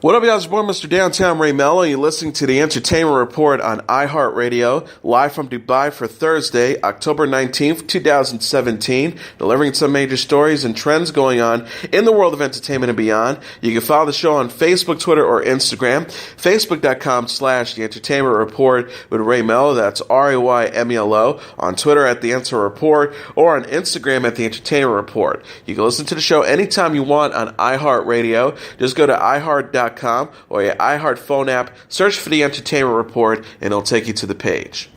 What up, y'all? It's your boy, Mr. Downtown Ray Melo. You're listening to the Entertainment Report on iHeartRadio, live from Dubai for Thursday, October 19th, 2017, delivering some major stories and trends going on in the world of entertainment and beyond. You can follow the show on Facebook, Twitter, or Instagram. Facebook.com/The Entertainment Report with Ray Melo. That's RAYMELO. On Twitter at The Enter Report, or on Instagram at The Entertainment Report. You can listen to the show anytime you want on iHeartRadio. Just go to iHeart.com or your iHeart phone app, search for The Entertainment Report, and it'll take you to the page.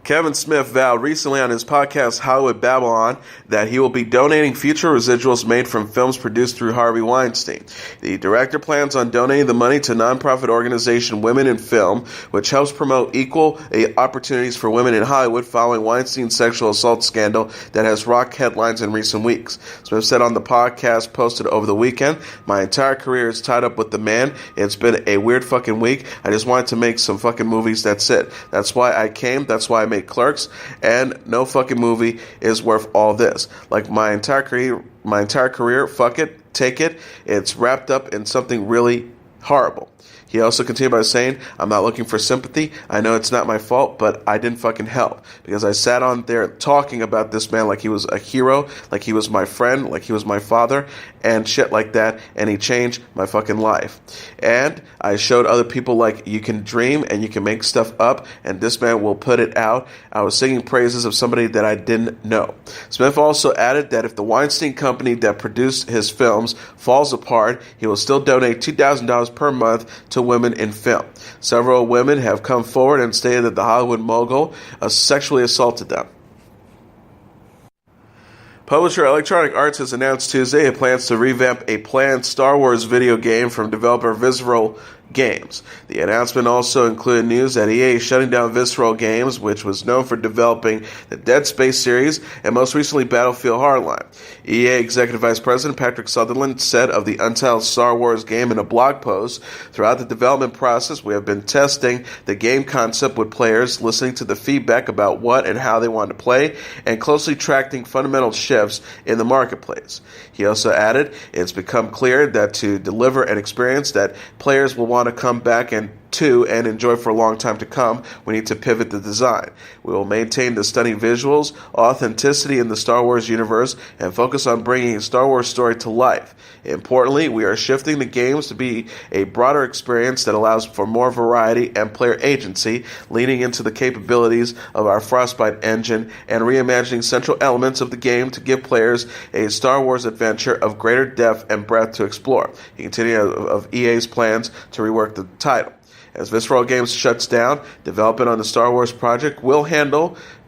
Kevin Smith vowed recently on his podcast Hollywood Babylon that he will be donating future residuals made from films produced through Harvey Weinstein. The director plans on donating the money to nonprofit organization Women in Film, which helps promote equal opportunities for women in Hollywood following Weinstein's sexual assault scandal that has rocked headlines in recent weeks. Smith said on the podcast posted over the weekend, "My entire career is tied up with the man. It's been a weird fucking week. I just wanted to make some fucking movies. That's it. That's why I came. That's why I made Clerks, and no fucking movie is worth all this. Like my entire career, fuck it, take it. It's wrapped up in something really horrible." He also continued by saying, "I'm not looking for sympathy. I know it's not my fault, but I didn't fucking help. Because I sat on there talking about this man like he was a hero, like he was my friend, like he was my father, and shit like that, and he changed my fucking life. And I showed other people like you can dream and you can make stuff up, and this man will put it out. I was singing praises of somebody that I didn't know." Smith also added that if the Weinstein company that produced his films falls apart, he will still donate $2,000 per month to women in film. Several women have come forward and stated that the Hollywood mogul sexually assaulted them. Publisher Electronic Arts has announced Tuesday it plans to revamp a planned Star Wars video game from developer Visceral Games. The announcement also included news that EA is shutting down Visceral Games, which was known for developing the Dead Space series and most recently Battlefield Hardline. EA Executive Vice President Patrick Sutherland said of the untitled Star Wars game in a blog post, "Throughout the development process, we have been testing the game concept with players, listening to the feedback about what and how they want to play, and closely tracking fundamental shifts in the marketplace." He also added, "It's become clear that to deliver an experience that players will want to come back and enjoy for a long time to come, we need to pivot the design. We will maintain the stunning visuals, authenticity in the Star Wars universe, and focus on bringing a Star Wars story to life. Importantly, we are shifting the games to be a broader experience that allows for more variety and player agency, leaning into the capabilities of our Frostbite engine and reimagining central elements of the game to give players a Star Wars adventure of greater depth and breadth to explore." He continued of EA's plans to rework the title. As Visceral Games shuts down, development on the Star Wars project will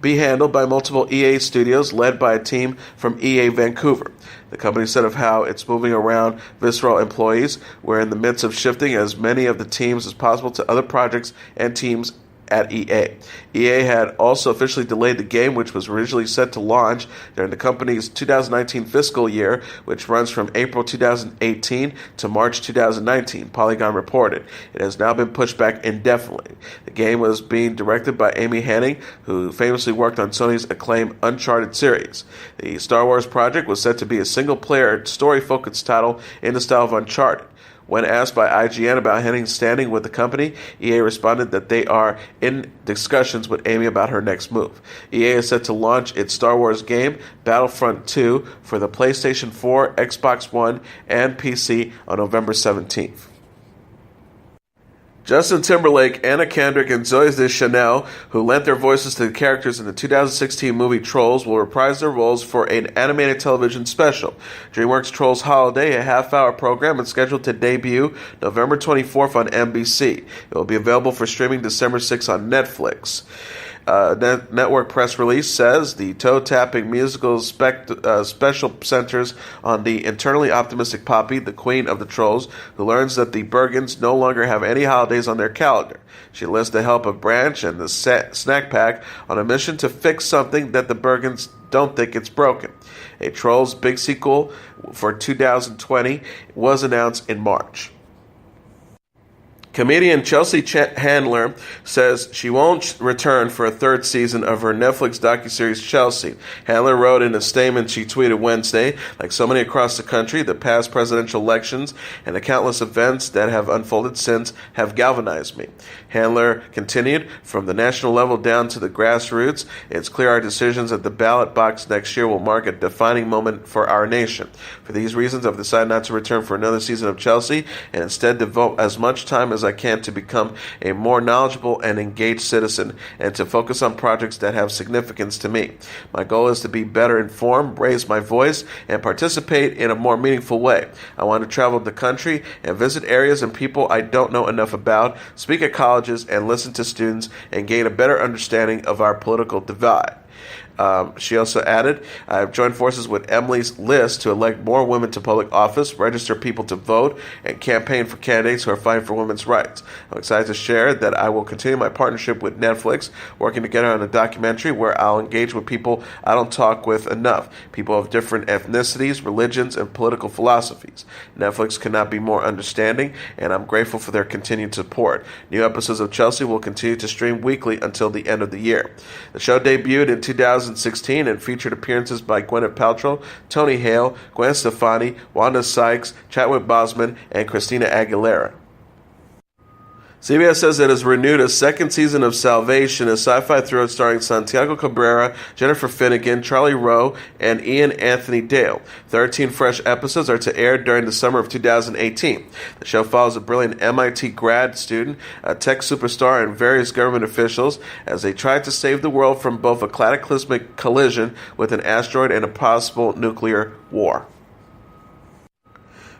be handled by multiple EA studios led by a team from EA Vancouver. The company said of how it's moving around Visceral employees, "We're in the midst of shifting as many of the teams as possible to other projects and teams at EA." EA had also officially delayed the game, which was originally set to launch during the company's 2019 fiscal year, which runs from April 2018 to March 2019, Polygon reported. It has now been pushed back indefinitely. The game was being directed by Amy Hennig, who famously worked on Sony's acclaimed Uncharted series. The Star Wars project was set to be a single-player, story-focused title in the style of Uncharted. When asked by IGN about Hennig's standing with the company, EA responded that they are in discussions with Amy about her next move. EA is set to launch its Star Wars game, Battlefront 2, for the PlayStation 4, Xbox One, and PC on November 17th. Justin Timberlake, Anna Kendrick, and Zooey Deschanel, who lent their voices to the characters in the 2016 movie Trolls, will reprise their roles for an animated television special. DreamWorks Trolls Holiday, a half-hour program, is scheduled to debut November 24th on NBC. It will be available for streaming December 6th on Netflix. Network press release says the toe-tapping musical special centers on the internally optimistic Poppy, the queen of the trolls, who learns that the Bergens no longer have any holidays on their calendar. She enlists the help of Branch and the Snack Pack on a mission to fix something that the Bergens don't think it's broken. A Trolls big sequel for 2020 was announced in March. Comedian Chelsea Handler says she won't return for a third season of her Netflix docuseries Chelsea. Handler wrote in a statement she tweeted Wednesday, like so many across the country, the past presidential elections and the countless events that have unfolded since have galvanized me. Handler continued, from the national level down to the grassroots, it's clear our decisions at the ballot box next year will mark a defining moment for our nation. For these reasons, I've decided not to return for another season of Chelsea and instead devote as much time as I can to become a more knowledgeable and engaged citizen and to focus on projects that have significance to me. My goal is to be better informed, raise my voice, and participate in a more meaningful way. I want to travel the country and visit areas and people I don't know enough about, speak at colleges, and listen to students and gain a better understanding of our political divide. She also added, I have joined forces with Emily's List to elect more women to public office, register people to vote, and campaign for candidates who are fighting for women's rights. I'm excited to share that I will continue my partnership with Netflix, working together on a documentary where I'll engage with people I don't talk with enough, people of different ethnicities, religions, and political philosophies. Netflix cannot be more understanding, and I'm grateful for their continued support. New episodes of Chelsea will continue to stream weekly until the end of the year. The show debuted in 2016 and featured appearances by Gwyneth Paltrow, Tony Hale, Gwen Stefani, Wanda Sykes, Chadwick Boseman, and Christina Aguilera. CBS says it has renewed a second season of Salvation, a sci-fi thriller starring Santiago Cabrera, Jennifer Finnegan, Charlie Rowe, and Ian Anthony Dale. 13 fresh episodes are to air during the summer of 2018. The show follows a brilliant MIT grad student, a tech superstar, and various government officials as they try to save the world from both a cataclysmic collision with an asteroid and a possible nuclear war.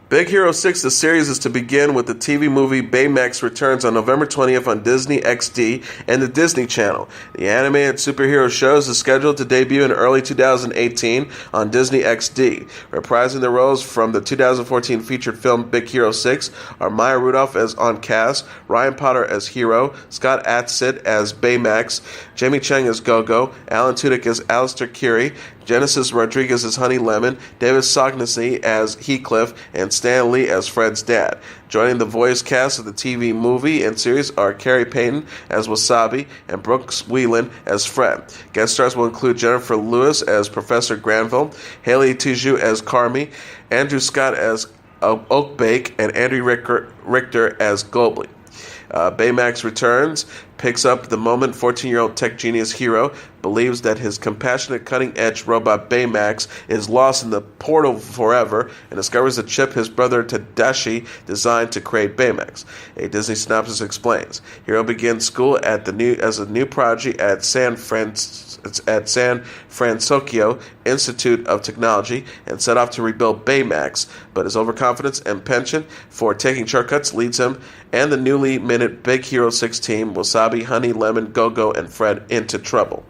Big Hero 6, the series, is to begin with the TV movie Baymax returns on November 20th on Disney XD and the Disney Channel. The animated superhero shows is scheduled to debut in early 2018 on Disney XD. Reprising the roles from the 2014 featured film Big Hero 6 are Maya Rudolph as On Cass, Ryan Potter as Hero, Scott Adsit as Baymax, Jamie Chung as Go-Go, Alan Tudyk as Alistair Curie, Genesis Rodriguez as Honey Lemon, David Saugnessy as Heathcliff, and Stan Lee as Fred's dad. Joining the voice cast of the TV movie and series are Carrie Payton as Wasabi and Brooks Whelan as Fred. Guest stars will include Jennifer Lewis as Professor Granville, Haley Tijoux as Carmi, Andrew Scott as Oakbake, and Andrew Richter as Gobley. Baymax Returns picks up the moment 14-year-old tech genius Hero believes that his compassionate, cutting-edge robot Baymax is lost in the portal forever and discovers a chip his brother Tadashi designed to create Baymax. A Disney synopsis explains. Hero begins school as a new prodigy at San Francisco Institute of Technology and set off to rebuild Baymax, but his overconfidence and penchant for taking shortcuts leads him and the newly minted Big Hero 6 team, Wasabi, Honey, Lemon, Go-Go, and Fred, into trouble.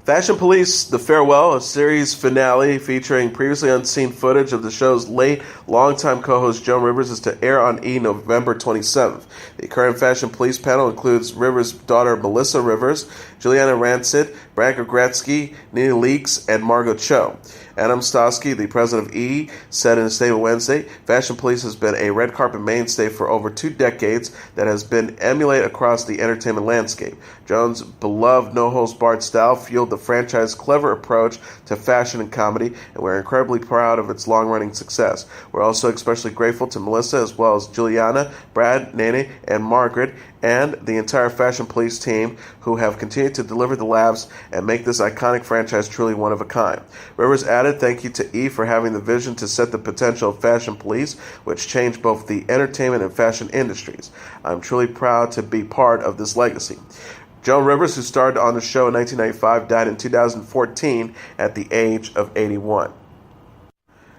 Fashion Police The Farewell, a series finale featuring previously unseen footage of the show's late longtime co-host Joan Rivers, is to air on E! November 27th. The current Fashion Police panel includes Rivers' daughter Melissa Rivers, Juliana Rancid, Brad Gretzky, Nina Leakes, and Margot Cho. Adam Stosky, the president of E!, said in a statement Wednesday, Fashion Police has been a red carpet mainstay for over 2 decades that has been emulated across the entertainment landscape. Joan's beloved no-holds-barred style fueled the franchise's clever approach to fashion and comedy, and we're incredibly proud of its long-running success. We're also especially grateful to Melissa as well as Juliana, Brad, Nene, and Margaret, and the entire Fashion Police team who have continued to deliver the laughs and make this iconic franchise truly one of a kind. Rivers added, thank you to E! For having the vision to set the potential of Fashion Police, which changed both the entertainment and fashion industries. I'm truly proud to be part of this legacy. Joan Rivers, who starred on the show in 1995, died in 2014 at the age of 81.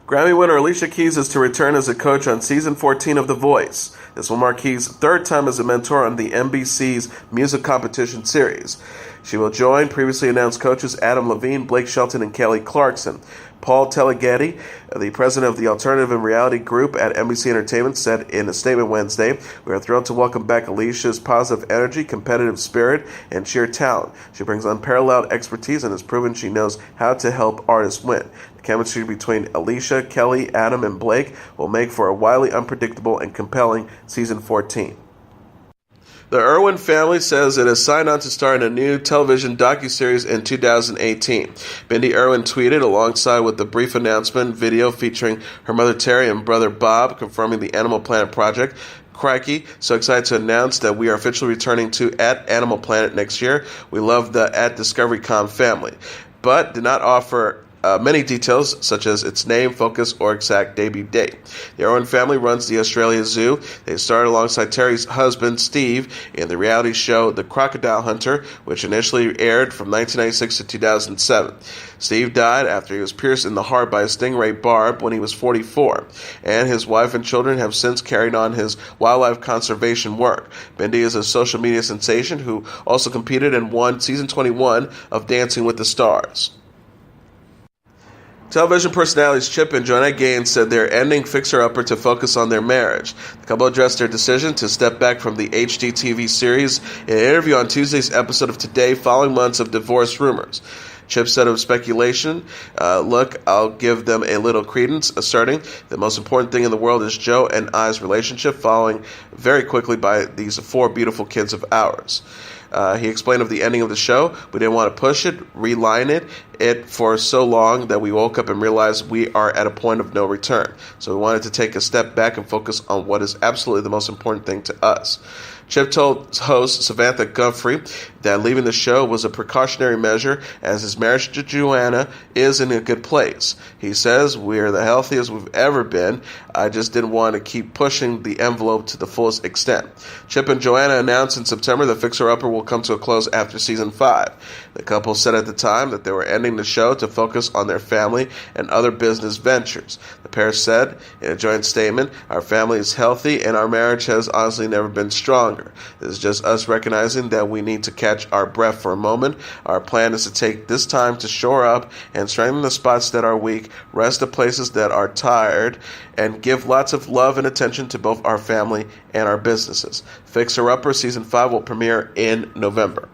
Grammy winner Alicia Keys is to return as a coach on season 14 of The Voice. This will mark Keys' 3rd time as a mentor on the NBC's music competition series. She will join previously announced coaches Adam Levine, Blake Shelton, and Kelly Clarkson. Paul Teleghetti, the president of the alternative and reality group at NBC Entertainment, said in a statement Wednesday, "We are thrilled to welcome back Alicia's positive energy, competitive spirit, and sheer talent. She brings unparalleled expertise and has proven she knows how to help artists win. The chemistry between Alicia, Kelly, Adam, and Blake will make for a wildly unpredictable and compelling season 14. The Irwin family says it has signed on to star in a new television docuseries in 2018. Bindi Irwin tweeted alongside with the brief announcement video featuring her mother Terry and brother Bob confirming the Animal Planet project. Crikey, so excited to announce that we are officially returning to at Animal Planet next year. We love the at DiscoveryCom family, but did not offer many details, such as its name, focus, or exact debut date. The Irwin family runs the Australia Zoo. They starred alongside Terry's husband, Steve, in the reality show The Crocodile Hunter, which initially aired from 1996 to 2007. Steve died after he was pierced in the heart by a stingray barb when he was 44, and his wife and children have since carried on his wildlife conservation work. Bindi is a social media sensation who also competed and won season 21 of Dancing with the Stars. Television personalities Chip and Joanna Gaines said they're ending Fixer Upper to focus on their marriage. The couple addressed their decision to step back from the HGTV series in an interview on Tuesday's episode of Today following months of divorce rumors. Chip said of speculation, look, I'll give them a little credence, asserting the most important thing in the world is Joe and I's relationship, following very quickly by these 4 beautiful kids of ours. He explained of the ending of the show, we didn't want to push it, reline it for so long that we woke up and realized we are at a point of no return. So we wanted to take a step back and focus on what is absolutely the most important thing to us. Chip told host Samantha Guthrie that leaving the show was a precautionary measure as his marriage to Joanna is in a good place. He says, we're the healthiest we've ever been. I just didn't want to keep pushing the envelope to the fullest extent. Chip and Joanna announced in September that Fixer Upper will come to a close after season 5. The couple said at the time that they were ending the show to focus on their family and other business ventures. The pair said in a joint statement, our family is healthy and our marriage has honestly never been stronger. This is just us recognizing that we need to catch our breath for a moment. Our plan is to take this time to shore up and strengthen the spots that are weak, rest the places that are tired, and give lots of love and attention to both our family and our businesses. Fixer Upper Season 5 will premiere in November.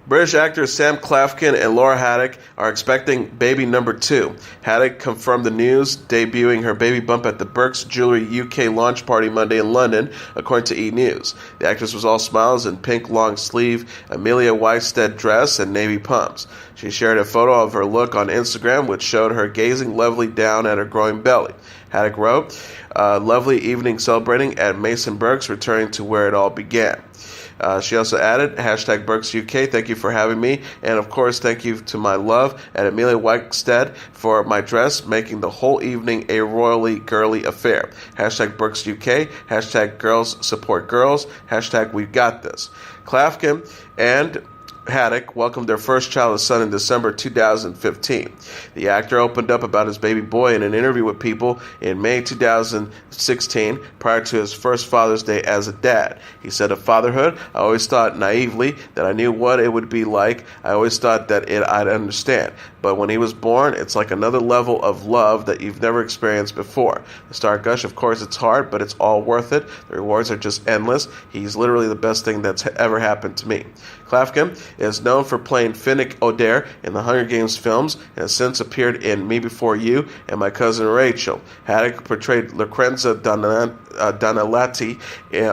British actors Sam Claflin and Laura Haddock are expecting baby number 2. Haddock confirmed the news, debuting her baby bump at the Burke's Jewelry UK launch party Monday in London, according to E! News. The actress was all smiles in pink long-sleeve Amelia Weisted dress and navy pumps. She shared a photo of her look on Instagram, which showed her gazing lovely down at her growing belly. Haddock wrote, lovely evening celebrating at Mason Burke's, returning to where it all began. She also added, hashtag Burks UK, thank you for having me, and of course thank you to my love at Amelia Weisted for my dress, making the whole evening a royally girly affair. Hashtag Burks UK, hashtag girls support girls, hashtag we got this. Claflin and Haddock welcomed their first child, a son, in December 2015. The actor opened up about his baby boy in an interview with People in May 2016, prior to his first Father's Day as a dad. He said of fatherhood, I always thought naively that I knew what it would be like. I always thought that I'd understand. But when he was born, it's like another level of love that you've never experienced before. The star gush, of course, it's hard, but it's all worth it. The rewards are just endless. He's literally the best thing that's ever happened to me. Claflin is known for playing Finnick Odair in the Hunger Games films and has since appeared in Me Before You and My Cousin Rachel. Haddock portrayed Lucrezia Donatelli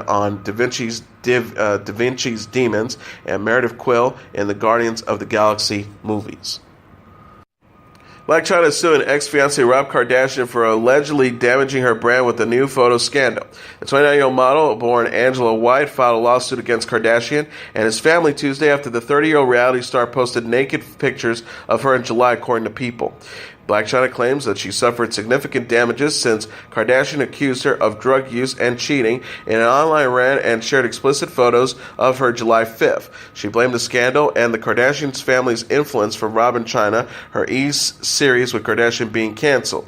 on Da Vinci's Demons and Meredith Quill in the Guardians of the Galaxy movies. Blac Chyna is suing ex-fiancé Rob Kardashian for allegedly damaging her brand with a new photo scandal. The 29-year-old model, born Angela White, filed a lawsuit against Kardashian and his family Tuesday after the 30-year-old reality star posted naked pictures of her in July, according to People. Blac Chyna claims that she suffered significant damages since Kardashian accused her of drug use and cheating in an online rant and shared explicit photos of her July 5th. She blamed the scandal and the Kardashian family's influence for Rob and Chyna, her E! series with Kardashian being canceled.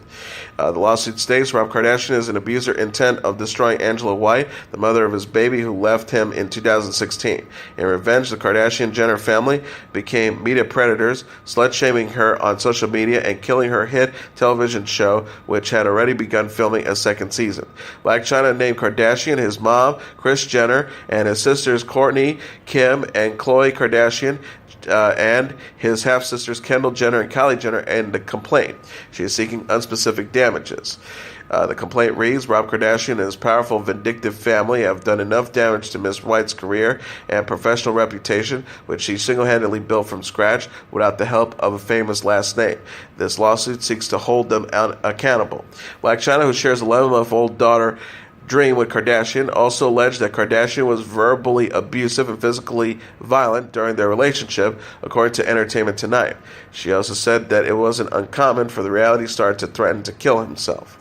The lawsuit states Rob Kardashian is an abuser intent of destroying Angela White, the mother of his baby who left him in 2016. In revenge, the Kardashian-Jenner family became media predators, slut-shaming her on social media and killing her hit television show, which had already begun filming a second season. Blac Chyna named Kardashian, his mom, Kris Jenner, and his sisters Kourtney, Kim, and Khloe Kardashian, and his half-sisters Kendall Jenner and Kylie Jenner in the complaint. She is seeking unspecific damages. The complaint reads, Rob Kardashian and his powerful, vindictive family have done enough damage to Ms. White's career and professional reputation, which she single-handedly built from scratch without the help of a famous last name. This lawsuit seeks to hold them accountable. Blac Chyna, who shares 11-month-old daughter Dream with Kardashian, also alleged that Kardashian was verbally abusive and physically violent during their relationship, according to Entertainment Tonight. She also said that it wasn't uncommon for the reality star to threaten to kill himself.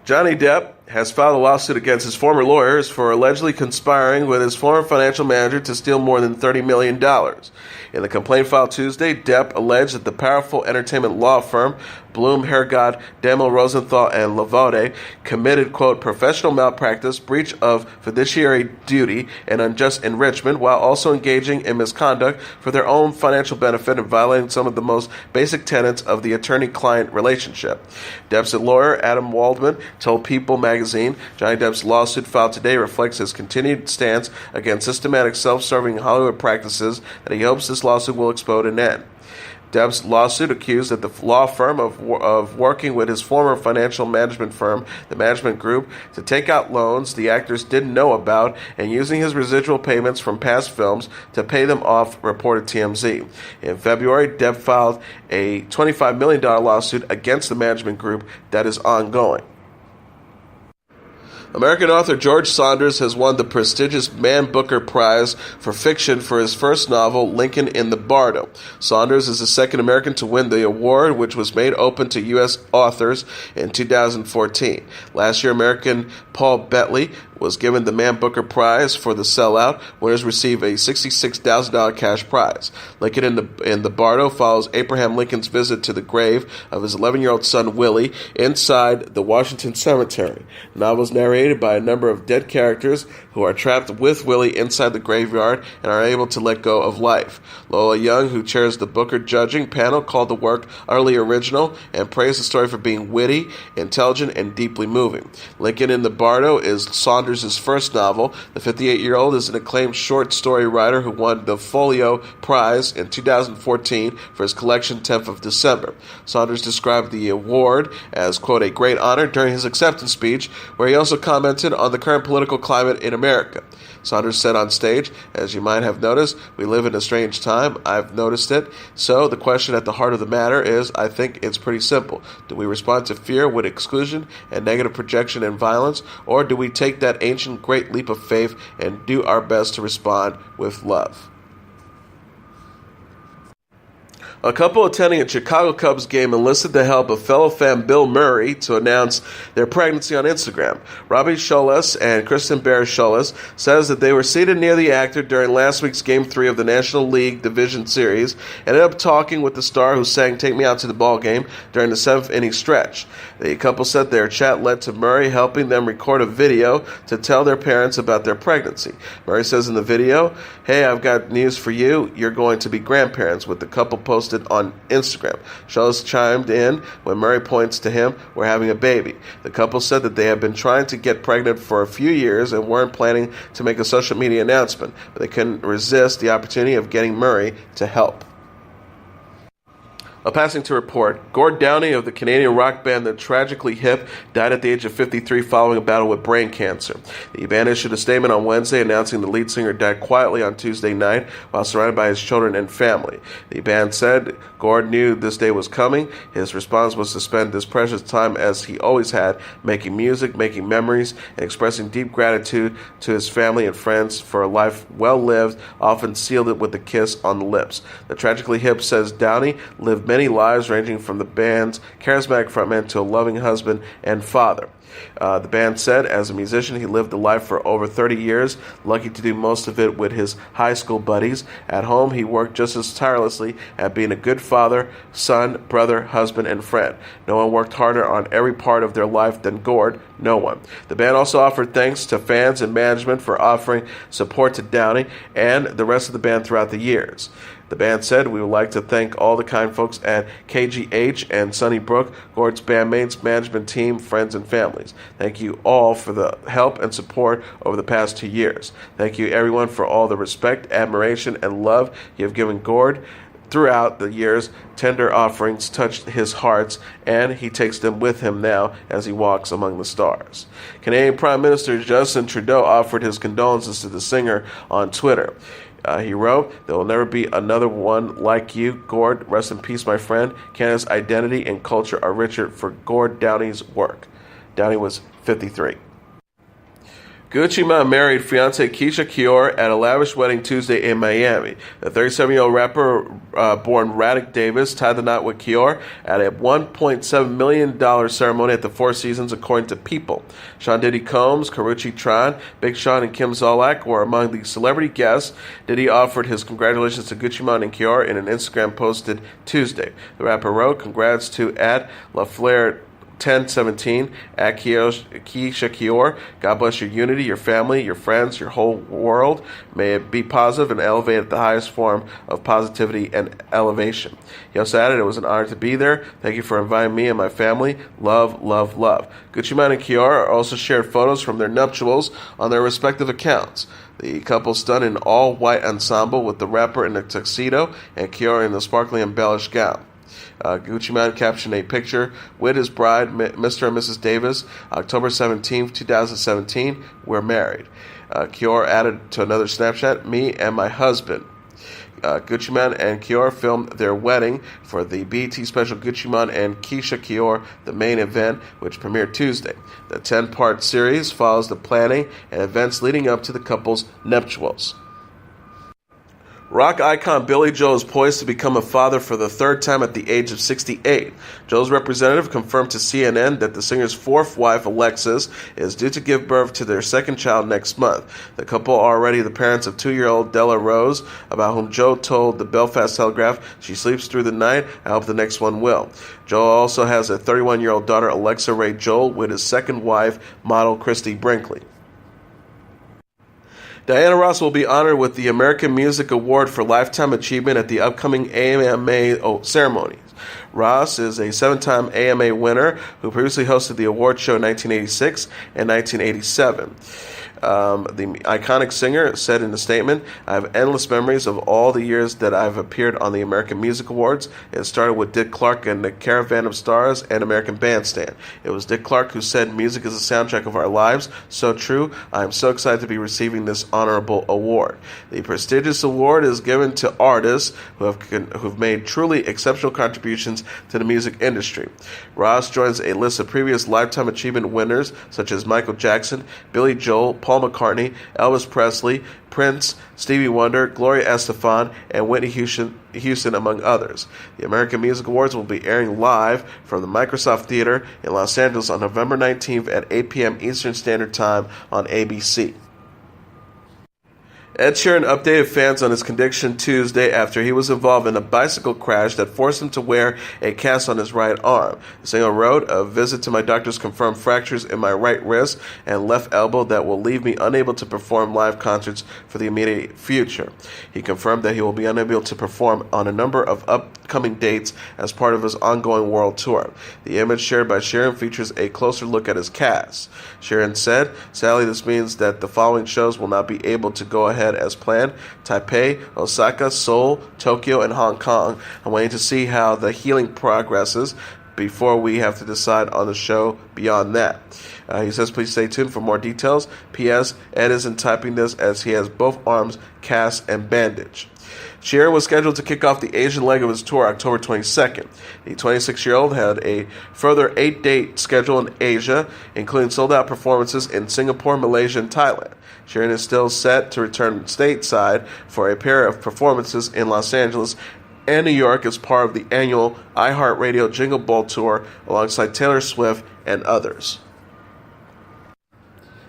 Johnny Depp has filed a lawsuit against his former lawyers for allegedly conspiring with his former financial manager to steal more than $30 million. In the complaint filed Tuesday, Depp alleged that the powerful entertainment law firm Bloom, Hergod, Demi Lovato, and Lovato committed, quote, professional malpractice, breach of fiduciary duty, and unjust enrichment, while also engaging in misconduct for their own financial benefit and violating some of the most basic tenets of the attorney-client relationship. Depp's lawyer, Adam Waldman, told People magazine, Johnny Depp's lawsuit filed today reflects his continued stance against systematic self-serving Hollywood practices that he hopes this lawsuit will expose and end. Depp's lawsuit accused that the law firm of working with his former financial management firm, the Management Group, to take out loans the actors didn't know about and using his residual payments from past films to pay them off, reported TMZ. In February, Depp filed a $25 million lawsuit against the Management Group that is ongoing. American author George Saunders has won the prestigious Man Booker Prize for fiction for his first novel, Lincoln in the Bardo. Saunders is the second American to win the award, which was made open to U.S. authors in 2014. Last year, American Paul Betley was given the Man Booker Prize for The Sellout. Winners receive a $66,000 cash prize. Lincoln in the Bardo follows Abraham Lincoln's visit to the grave of his 11-year-old son Willie inside the Washington Cemetery. The novel is narrated by a number of dead characters who are trapped with Willie inside the graveyard and are able to let go of life. Lola Young, who chairs the Booker judging panel, called the work utterly original and praised the story for being witty, intelligent, and deeply moving. Lincoln in the Bardo is Saunders' first novel. The 58-year-old is an acclaimed short story writer who won the Folio Prize in 2014 for his collection 10th of December. Saunders described the award as, quote, a great honor during his acceptance speech, where he also commented on the current political climate in America. Saunders said on stage, as you might have noticed, we live in a strange time. I've noticed it. So the question at the heart of the matter is, I think it's pretty simple. Do we respond to fear with exclusion and negative projection and violence, or do we take that ancient great leap of faith and do our best to respond with love? A couple attending a Chicago Cubs game enlisted the help of fellow fan Bill Murray to announce their pregnancy on Instagram. Robbie Scholes and Kristen Bear Scholes says that they were seated near the actor during last week's Game 3 of the National League Division Series and ended up talking with the star who sang Take Me Out to the Ball Game during the 7th inning stretch. The couple said their chat led to Murray helping them record a video to tell their parents about their pregnancy. Murray says in the video, hey, I've got news for you. You're going to be grandparents, with the couple posted on Instagram. Scholes chimed in when Murray points to him, we're having a baby. The couple said that they have been trying to get pregnant for a few years and weren't planning to make a social media announcement, but they couldn't resist the opportunity of getting Murray to help. Passing to report, Gord Downing of the Canadian rock band The Tragically Hip died at the age of 53 following a battle with brain cancer. The band issued a statement on Wednesday announcing the lead singer died quietly on Tuesday night while surrounded by his children and family. The band said Gord knew this day was coming. His response was to spend this precious time, as he always had, making music, making memories, and expressing deep gratitude to his family and friends for a life well lived, often sealed it with a kiss on the lips. The Tragically Hip says Downey lived many many lives, ranging from the band's charismatic frontman to a loving husband and father. The band said, as a musician, he lived a life for over 30 years, lucky to do most of it with his high school buddies. At home, he worked just as tirelessly at being a good father, son, brother, husband, and friend. No one worked harder on every part of their life than Gord. No one. The band also offered thanks to fans and management for offering support to Downing and the rest of the band throughout the years. The band said, "We would like to thank all the kind folks at KGH and Sunnybrook, Gord's bandmates, management team, friends, and families. Thank you all for the help and support over the past 2 years. Thank you, everyone, for all the respect, admiration, and love you have given Gord. Throughout the years, tender offerings touched his hearts, and he takes them with him now as he walks among the stars." Canadian Prime Minister Justin Trudeau offered his condolences to the singer on Twitter. He wrote, "There will never be another one like you, Gord. Rest in peace, my friend. Canada's identity and culture are richer for Gord Downing's work." Downing was 53. Gucci Mane married fiancée Keisha Kior at a lavish wedding Tuesday in Miami. The 37-year-old rapper born Raddick Davis tied the knot with Kior at a $1.7 million ceremony at the Four Seasons, according to People. Sean Diddy Combs, Karrueche Tran, Big Sean, and Kim Zolak were among the celebrity guests. Diddy offered his congratulations to Gucci Mane and Kior in an Instagram posted Tuesday. The rapper wrote, "Congrats to @LaFlair 1017 at Keisha Kior. God bless your unity, your family, your friends, your whole world. May it be positive and elevate at the highest form of positivity and elevation." He also added, "It was an honor to be there. Thank you for inviting me and my family. Love, love, love." Gucci Mane and Kior also shared photos from their nuptials on their respective accounts. The couple stood in all-white ensemble with the rapper in a tuxedo and Kior in the sparkly embellished gown. Gucci Mane captioned a picture with his bride, Mr. and Mrs. Davis, October 17, 2017. "We're married." Kior added to another Snapchat, "Me and my husband." Gucci Mane and Kior filmed their wedding for the BET special Gucci Mane and Keisha Kior, the main event, which premiered Tuesday. The 10-part series follows the planning and events leading up to the couple's nuptials. Rock icon Billy Joel is poised to become a father for the third time at the age of 68. Joel's representative confirmed to CNN that the singer's fourth wife, Alexis, is due to give birth to their second child next month. The couple are already the parents of 2-year-old Della Rose, about whom Joel told the Belfast Telegraph, "She sleeps through the night. I hope the next one will." Joel also has a 31-year-old daughter, Alexa Ray Joel, with his second wife, model Christy Brinkley. Diana Ross will be honored with the American Music Award for Lifetime Achievement at the upcoming AMA ceremonies. Ross is a 7-time AMA winner who previously hosted the award show in 1986 and 1987. The iconic singer said in a statement, "I have endless memories of all the years that I've appeared on the American Music Awards. It started with Dick Clark and the Caravan of Stars and American Bandstand. It was Dick Clark who said music is the soundtrack of our lives. So true. I am so excited to be receiving this honorable award." The prestigious award is given to artists who've made truly exceptional contributions to the music industry. Ross joins a list of previous Lifetime Achievement winners such as Michael Jackson, Billy Joel, Paul McCartney, Elvis Presley, Prince, Stevie Wonder, Gloria Estefan, and Whitney Houston, among others. The American Music Awards will be airing live from the Microsoft Theater in Los Angeles on November 19th at 8 p.m. Eastern Standard Time on ABC. Ed Sheeran updated fans on his condition Tuesday after he was involved in a bicycle crash that forced him to wear a cast on his right arm. The singer wrote, "A visit to my doctors confirmed fractures in my right wrist and left elbow that will leave me unable to perform live concerts for the immediate future." He confirmed that he will be unable to perform on a number of upcoming dates as part of his ongoing world tour. The image shared by Sheeran features a closer look at his cast. Sheeran said, "Sadly, this means that the following shows will not be able to go ahead as planned: Taipei, Osaka, Seoul, Tokyo, and Hong Kong. I'm waiting to see how the healing progresses before we have to decide on the show beyond that." He says, "Please stay tuned for more details. P.S. Ed isn't typing this as he has both arms cast and bandaged." Sheeran was scheduled to kick off the Asian leg of his tour October 22nd. The 26-year-old had a further 8-date schedule in Asia, including sold-out performances in Singapore, Malaysia, and Thailand. Sheeran is still set to return stateside for a pair of performances in Los Angeles and New York as part of the annual iHeartRadio Jingle Ball Tour alongside Taylor Swift and others.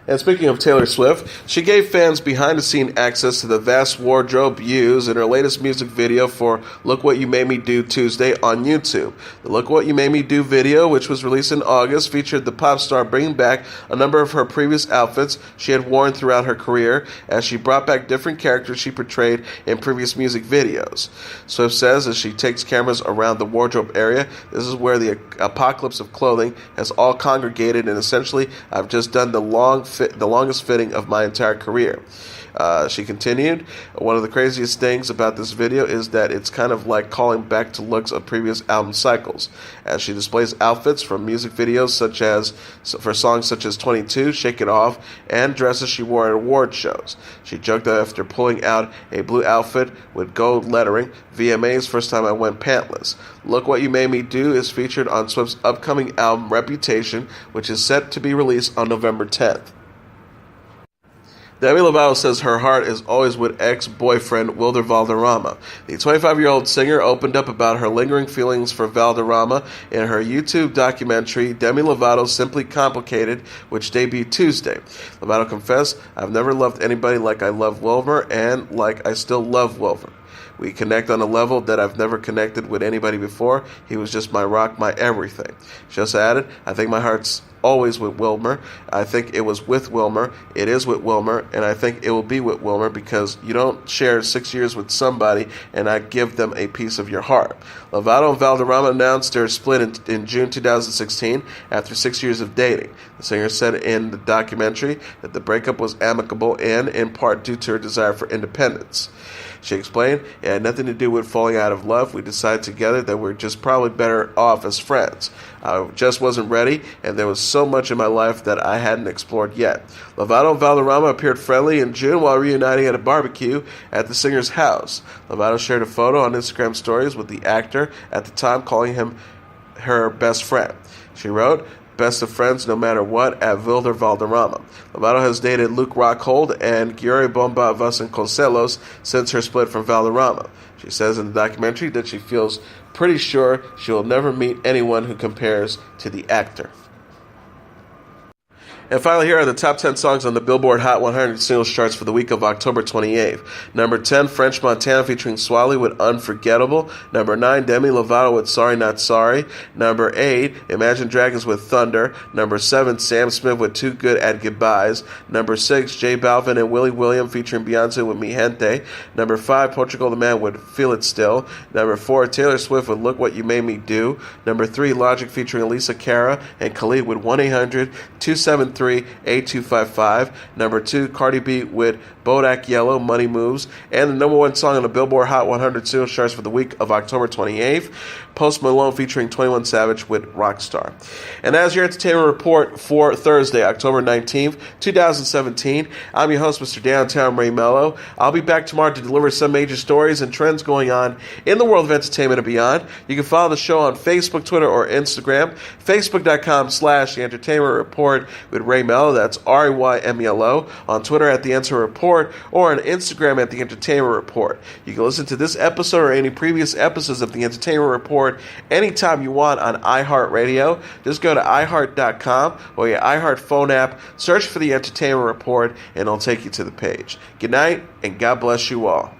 And speaking of Taylor Swift, she gave fans behind-the-scenes access to the vast wardrobe used in her latest music video for Look What You Made Me Do Tuesday on YouTube. The Look What You Made Me Do video, which was released in August, featured the pop star bringing back a number of her previous outfits she had worn throughout her career, as she brought back different characters she portrayed in previous music videos. Swift says as she takes cameras around the wardrobe area, this is where the apocalypse of clothing has all congregated, and essentially I've just done the longest fitting of my entire career. She continued, one of the craziest things about this video is that it's kind of like calling back to looks of previous album cycles, as she displays outfits from music videos for songs such as 22, Shake It Off, and dresses she wore at award shows. She joked that after pulling out a blue outfit with gold lettering, VMA's first time I went pantless. Look What You Made Me Do is featured on Swift's upcoming album Reputation, which is set to be released on November 10th. Demi Lovato says her heart is always with ex-boyfriend Wilder Valderrama. The 25-year-old singer opened up about her lingering feelings for Valderrama in her YouTube documentary, Demi Lovato Simply Complicated, which debuted Tuesday. Lovato confessed, I've never loved anybody like I love Wilmer and like I still love Wilmer. We connect on a level that I've never connected with anybody before. He was just my rock, my everything. She also added, I think my heart's always with Wilmer. I think it was with Wilmer. It is with Wilmer. And I think it will be with Wilmer because you don't share 6 years with somebody and not give them a piece of your heart. Lovato and Valderrama announced their split in June 2016 after 6 years of dating. The singer said in the documentary that the breakup was amicable and in part due to her desire for independence. She explained, it had nothing to do with falling out of love. We decided together that we're just probably better off as friends. I just wasn't ready, and there was so much in my life that I hadn't explored yet. Lovato and Valderrama appeared friendly in June while reuniting at a barbecue at the singer's house. Lovato shared a photo on Instagram stories with the actor at the time, calling him her best friend. She wrote, best of friends no matter what, at Wilder Valderrama. Lovato has dated Luke Rockhold and Giori Bomba Vasconcelos since her split from Valderrama. She says in the documentary that she feels pretty sure she will never meet anyone who compares to the actor. And finally, here are the top 10 songs on the Billboard Hot 100 singles charts for the week of October 28th. Number 10, French Montana featuring Swally with Unforgettable. Number 9, Demi Lovato with Sorry Not Sorry. Number 8, Imagine Dragons with Thunder. Number 7, Sam Smith with Too Good at Goodbyes. Number 6, J Balvin and Willie William featuring Beyonce with Mi Gente. Number 5, Portugal the Man with Feel It Still. Number 4, Taylor Swift with Look What You Made Me Do. Number 3, Logic featuring Elisa Cara and Khalid with 1-800-273 8255. Number 2, Cardi B with Bodak Yellow, Money Moves. And the number 1 song on the Billboard Hot 100 singles charts for the week of October 28th, Post Malone featuring 21 Savage with Rockstar. And as your entertainment report for Thursday, October 19th, 2017, I'm your host, Mr. Downtown Ray Melo. I'll be back tomorrow to deliver some major stories and trends going on in the world of entertainment and beyond. You can follow the show on Facebook, Twitter, or Instagram. Facebook.com/The Entertainment Report with Ray Melo. That's RAYMELO. On Twitter at The Enter Report, or on Instagram at The Entertainment Report. You can listen to this episode or any previous episodes of The Entertainment Report anytime you want on iHeartRadio. Just go to iHeart.com or your iHeart phone app, search for The Entertainment Report, and it'll take you to the page. Good night, and God bless you all.